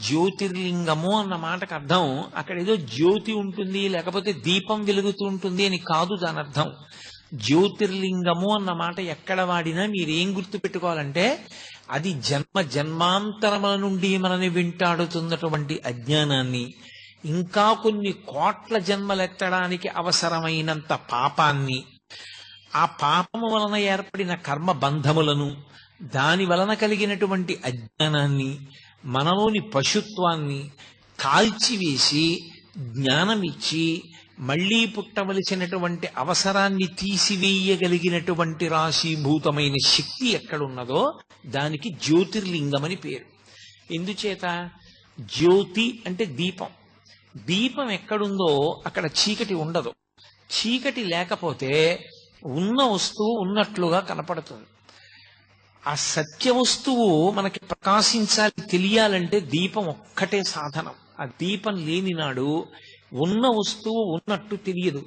జ్యోతిర్లింగము అన్న మాటకు అర్థం అక్కడ ఏదో జ్యోతి ఉంటుంది లేకపోతే దీపం వెలుగుతూ ఉంటుంది అని కాదు దాని అర్థం. జ్యోతిర్లింగము అన్న మాట ఎక్కడ వాడినా మీరేం గుర్తు పెట్టుకోవాలంటే అది జన్మ జన్మాంతరముల నుండి మనని వెంటాడుతున్నటువంటి అజ్ఞానాన్ని, ఇంకా కొన్ని కోట్ల జన్మలెత్తడానికి అవసరమైనంత పాపాన్ని, ఆ పాపము వలన ఏర్పడిన కర్మ బంధములను, దాని వలన కలిగినటువంటి అజ్ఞానాన్ని, మనలోని పశుత్వాన్ని కాల్చివేసి జ్ఞానమిచ్చి మళ్లీ పుట్టవలసినటువంటి అవసరాన్ని తీసివేయగలిగినటువంటి రాశీభూతమైన శక్తి ఎక్కడున్నదో దానికి జ్యోతిర్లింగమని పేరు. ఎందుచేత? జ్యోతి అంటే దీపం. దీపం ఎక్కడుందో అక్కడ చీకటి ఉండదు. చీకటి లేకపోతే ఉన్న వస్తువు ఉన్నట్లుగా కనపడుతుంది. ఆ సత్య వస్తువు మనకి ప్రకాశించాలి, తెలియాలంటే దీపం ఒక్కటే సాధనం. ఆ దీపం లేని నాడు ఉన్న వస్తువు ఉన్నట్టు తెలియదు.